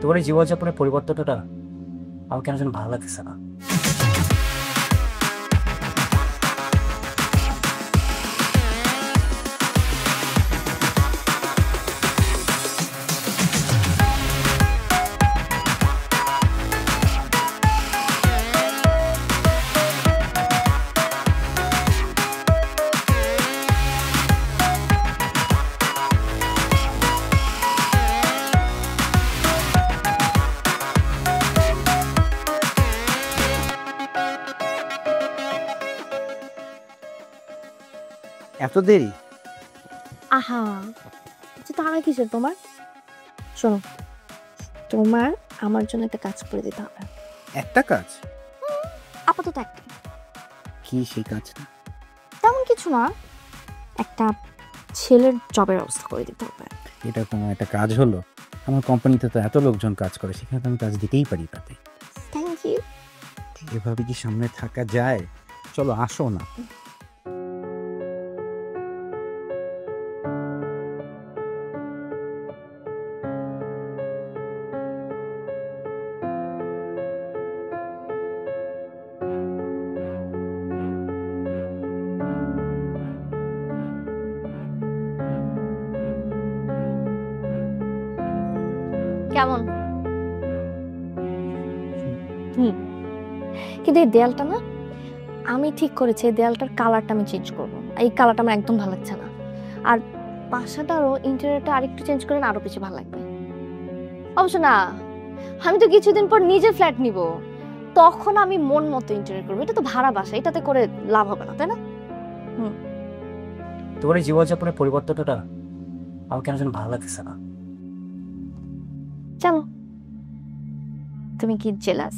তোমার এই জীবনযাপনের পরিবর্তনটা আমার কেন যেন ভালো লাগতেছে না। এত দেরি? আহা, আচ্ছা তারা কিসের তোমার? শোনো, তোমার আমার জন্য একটা কাজ করে দিতে হবে। একটা কাজ? আপাতত একটা। কি সেই কাজটা? তেমন কিছু না, একটা ছেলের জবের ব্যবস্থা করে দিতে হবে। এটা কোনো একটা কাজ হলো? আমার কোম্পানিতে তো এত লোকজন কাজ করে, সেখানে তো আমি কাজ দিতেই পারি। তাতে থ্যাংক ইউ। এভাবে কি সামনে থাকা যায়? চলো আসো না। কেমন? কিন্তু এই দেয়ালটা না, আমি ঠিক করেছি এই দেয়ালটার কালারটা আমি চেঞ্জ করবো। এই কালারটা আমার একদম ভালো লাগছে না। আর বাসাটারও ইন্টেরিয়রটা আরেকটু চেঞ্জ করে আরো বেশি ভালো লাগবে। অবশ্য না, আমি তো কিছুদিন পর নিজের ফ্ল্যাট নিব, তখন আমি মন মতো ইন্টেরিয়র করবো। এটা তো ভাড়া বাসা, এটাতে করে লাভ হবে না, তাই না? তোমার এই জীবনযাপনের পরিবর্তনটা আমার কেন যেন ভালো লাগতেছে না। চলো, তুমি কি জেলাস?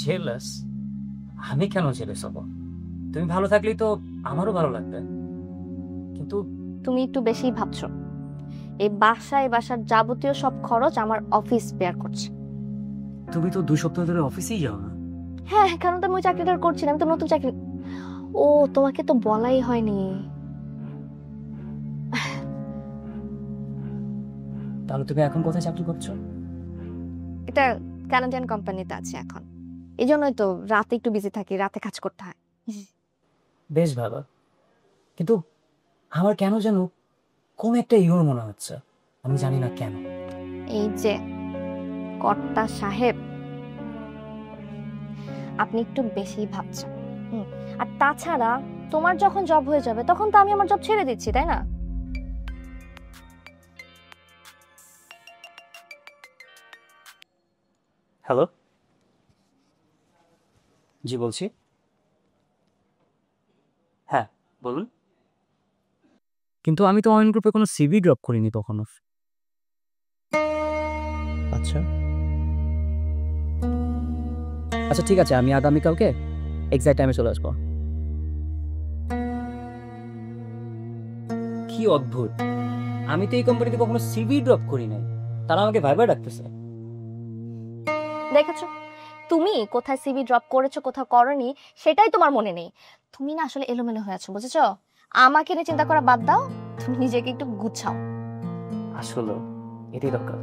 জেলাস? আমি কেন জেলাস হব? তুমি ভালো থাকলেই তো আমারও ভালো লাগবে। কিন্তু তুমি একটু বেশি ভাবছো। এই বাসার যাবতীয় সব খরচ আমার অফিস বেয়ার করছে। তুমি তো 2 সপ্তাহ ধরে অফিসেই যাও না। হ্যাঁ, কারণ তো আমি ওই চাকরিটা করছি না, আমি তো নতুন চাকরি। ও, তোমাকে তো বলাই হয়নি। তাহলে তুমি এখন কোথায় চাকরি করছো? এটা কানাডিয়ান কোম্পানিতে আছে এখন, এই জন্যই তো রাতে একটু বিজি থাকি, রাতে কাজ করতে হয়। বেশ ভালো, কিন্তু আমার কেন যেন কোন একটা ইগোর মনে হচ্ছে, আমি জানি না কেন। এই যে কর্তা সাহেব, আপনি একটু বেশি ভাবছেন। আর তাছাড়া তোমার যখন জব হয়ে যাবে তখন তো আমি আমার জব ছেড়ে দিচ্ছি, তাই না? হ্যালো, জি বলছি। হ্যাঁ বলুন। কিন্তু আমি তো অনলাইন গ্রুপে কোনো সিভি ড্রপ করিনি কখনো। আচ্ছা আচ্ছা, ঠিক আছে, আমি আগামীকালকে এক্সাক্ট টাইমে চলে আসবো। কি অদ্ভুত, আমি তো এই কোম্পানিতে কখনো সিভি ড্রপ করি নাই, তারা আমাকে ভাইবার ডাকতেছে। দেখেছো, তুমি কোথায় সিভি ড্রপ করেছো কোথাও করনি সেটাই তোমার মনে নেই। তুমি না আসলে এলোমেলো হয়ে আছো, বুঝেছো? আমাকে নিয়ে চিন্তা করা বাদ দাও, তুমি নিজেকে একটু গুছাও। আসলে এটাই দরকার।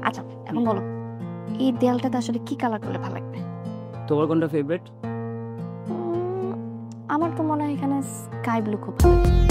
আচ্ছা এখন বলো, এই দেয়ালটাতে আসলে কি কালার করলে ভালো লাগবে? তোমার কোনটা ফেভারিট? আমার তো মনে হয় এখানে স্কাই ব্লু খুব ভালো লাগবে।